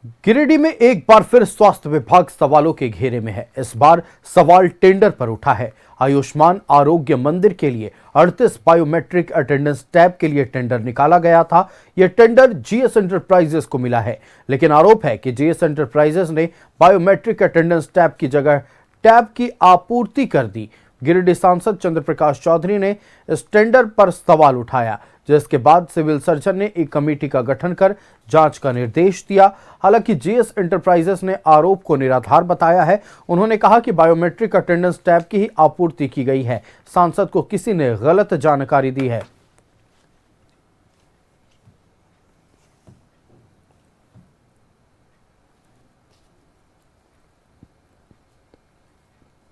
गिरिडीह में एक बार फिर स्वास्थ्य विभाग सवालों के घेरे में है। इस बार सवाल टेंडर पर उठा है। आयुष्मान आरोग्य मंदिर के लिए 38 बायोमेट्रिक अटेंडेंस टैब के लिए टेंडर निकाला गया था। यह टेंडर जीएस एंटरप्राइजेस को मिला है, लेकिन आरोप है कि जीएस एंटरप्राइजेस ने बायोमेट्रिक अटेंडेंस टैब की जगह टैब की आपूर्ति कर दी। गिरिडीह सांसद चंद्र प्रकाश चौधरी ने इस टेंडर पर सवाल उठाया, जिसके बाद सिविल सर्जन ने एक कमेटी का गठन कर जांच का निर्देश दिया। हालांकि जीएस एंटरप्राइजेस ने आरोप को निराधार बताया है। उन्होंने कहा कि बायोमेट्रिक अटेंडेंस टैब की ही आपूर्ति की गई है। सांसद को किसी ने गलत जानकारी दी है।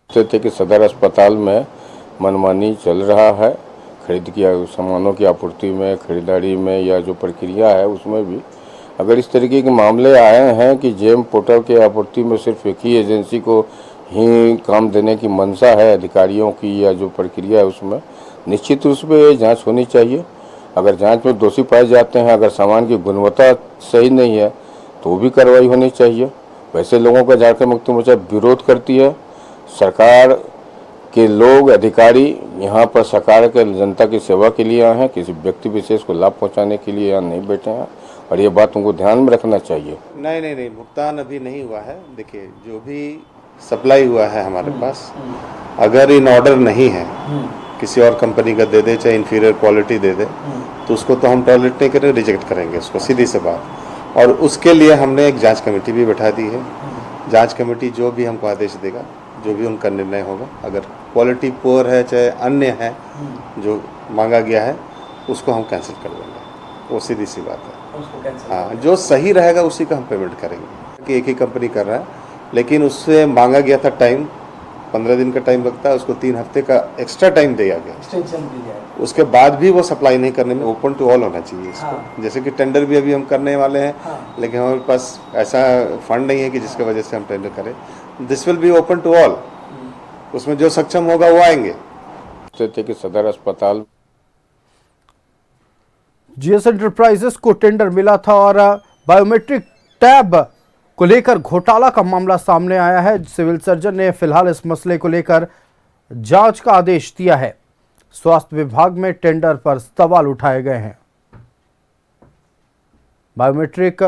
कि सदर अस्पताल में मनमानी चल रहा है। खरीद की सामानों की आपूर्ति में, खरीदारी में या जो प्रक्रिया है उसमें भी अगर इस तरीके के मामले आए हैं कि जेम पोर्टल के आपूर्ति में सिर्फ एक ही एजेंसी को ही काम देने की मंशा है अधिकारियों की, या जो प्रक्रिया है उसमें निश्चित रूप से जांच होनी चाहिए। अगर जांच में दोषी पाए जाते हैं, अगर सामान की गुणवत्ता सही नहीं है तो भी कार्रवाई होनी चाहिए। वैसे लोगों का झारखंड मुक्ति मोर्चा विरोध करती है। सरकार के लोग, अधिकारी यहाँ पर सरकार के जनता की सेवा के लिए आए हैं, किसी व्यक्ति विशेष को लाभ पहुँचाने के लिए यहाँ नहीं बैठे हैं, और ये बात उनको ध्यान में रखना चाहिए। नहीं, भुगतान अभी नहीं हुआ है। देखिए, जो भी सप्लाई हुआ है हमारे पास, अगर इन ऑर्डर नहीं है, किसी और कंपनी का दे दे, चाहे इन्फीरियर क्वालिटी दे दे, तो उसको तो हम टॉलरेट नहीं करेंगे, रिजेक्ट करेंगे उसको, सीधी सी बात। और उसके लिए हमने एक जांच कमेटी भी बैठा दी है। जांच कमेटी जो भी हमको आदेश देगा, जो भी उनका निर्णय होगा, अगर क्वालिटी पुअर है चाहे अन्य है जो मांगा गया है, उसको हम कैंसिल कर देंगे। वो सीधी सी बात है। हाँ, जो सही रहेगा उसी का हम पेमेंट करेंगे। कि एक ही कंपनी कर रहा है, लेकिन उससे मांगा गया था टाइम, 15 दिन का टाइम लगता है, उसको 3 हफ्ते का एक्स्ट्रा टाइम दिया गया। उसके बाद भी वो सप्लाई नहीं करने में ओपन टू ऑल होना चाहिए इसको। हाँ। जैसे कि टेंडर भी अभी हम करने वाले हैं। हाँ। लेकिन हमारे पास ऐसा फंड नहीं है कि जिसकी वजह से हम टेंडर करें। This will be open to all. उसमें जो सक्षम होगा वो आएंगे। कि सदर अस्पताल जीएस एंटरप्राइजेस को टेंडर मिला था और बायोमेट्रिक टैब को लेकर घोटाला का मामला सामने आया है। सिविल सर्जन ने फिलहाल इस मसले को लेकर जांच का आदेश दिया है। स्वास्थ्य विभाग में टेंडर पर सवाल उठाए गए हैं। बायोमेट्रिक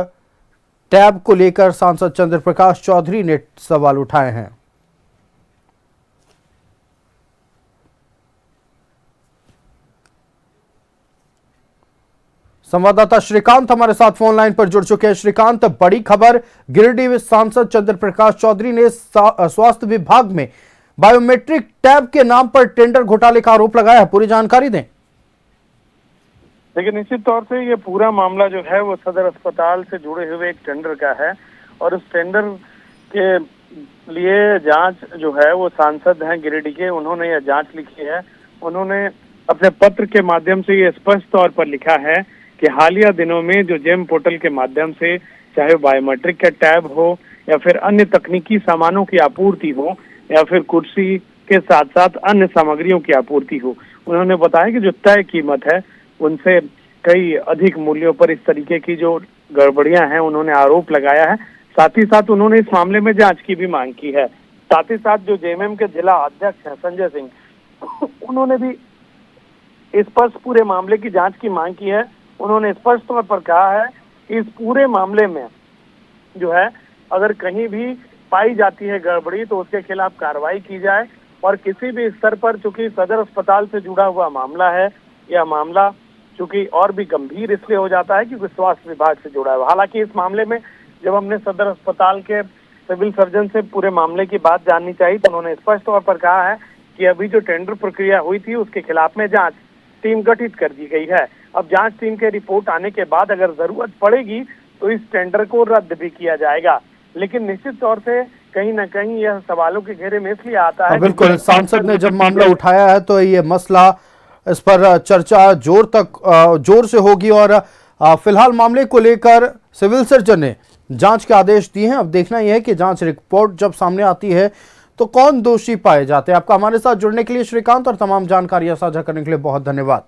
टैब को लेकर सांसद चंद्र प्रकाश चौधरी ने सवाल उठाए हैं। संवाददाता श्रीकांत हमारे साथ फोन लाइन पर जुड़ चुके हैं। श्रीकांत, बड़ी खबर, गिरिडीह सांसद चंद्र प्रकाश चौधरी ने स्वास्थ्य विभाग में बायोमेट्रिक टैब के नाम पर टेंडर घोटाले का आरोप लगाया है। पूरी जानकारी दें। देखिए, निश्चित तौर से ये पूरा मामला जो है वो सदर अस्पताल से जुड़े हुए एक टेंडर का है, और उस टेंडर के लिए जांच जो है वो सांसद हैं गिरिडीह के, उन्होंने यह जांच लिखी है। उन्होंने अपने पत्र के माध्यम से ये स्पष्ट तौर पर लिखा है कि हालिया दिनों में जो जेम पोर्टल के माध्यम से, चाहे बायोमेट्रिक का टैब हो या फिर अन्य तकनीकी सामानों की आपूर्ति हो या फिर कुर्सी के साथ साथ अन्य सामग्रियों की आपूर्ति हो, उन्होंने बताया कि जो तय कीमत है उनसे कई अधिक मूल्यों पर इस तरीके की जो गड़बड़ियां हैं उन्होंने आरोप लगाया है। साथ ही साथ उन्होंने इस मामले में जांच की भी मांग की है। साथ ही साथ जो जेएमएम के जिला अध्यक्ष हैं संजय सिंह, उन्होंने भी स्पष्ट पूरे मामले की जांच की मांग की है। उन्होंने स्पष्ट तौर पर कहा है कि इस पूरे मामले में जो है अगर कहीं भी पाई जाती है गड़बड़ी तो उसके खिलाफ कार्रवाई की जाए, और किसी भी स्तर पर, चूंकि सदर अस्पताल से जुड़ा हुआ मामला है, यह मामला चूंकि और भी गंभीर इसलिए हो जाता है क्योंकि स्वास्थ्य विभाग से जुड़ा है। हालांकि इस मामले में जब हमने सदर अस्पताल के सिविल सर्जन से पूरे मामले की बात जाननी चाहिए तो उन्होंने स्पष्ट तौर पर कहा है कि अभी जो टेंडर प्रक्रिया हुई थी उसके खिलाफ में जांच टीम गठित कर दी गई है। अब जांच टीम के रिपोर्ट आने के बाद अगर जरूरत पड़ेगी तो इस टेंडर को रद्द भी किया जाएगा। लेकिन निश्चित तौर से कहीं ना कहीं यह सवालों के घेरे में इसलिए आता है। बिल्कुल, सांसद ने जब मामला उठाया है तो ये मसला, इस पर चर्चा जोर से होगी, और फिलहाल मामले को लेकर सिविल सर्जन ने जांच के आदेश दिए हैं। अब देखना यह है कि जांच रिपोर्ट जब सामने आती है तो कौन दोषी पाए जाते हैं। आपका हमारे साथ जुड़ने के लिए श्रीकांत, और तमाम जानकारियां साझा करने के लिए बहुत धन्यवाद।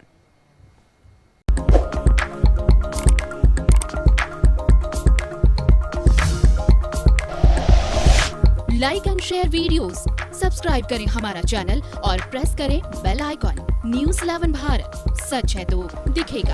Like and share videos, subscribe करें हमारा चैनल और प्रेस करें बेल आइकॉन। News 11 भारत, सच है तो दिखेगा।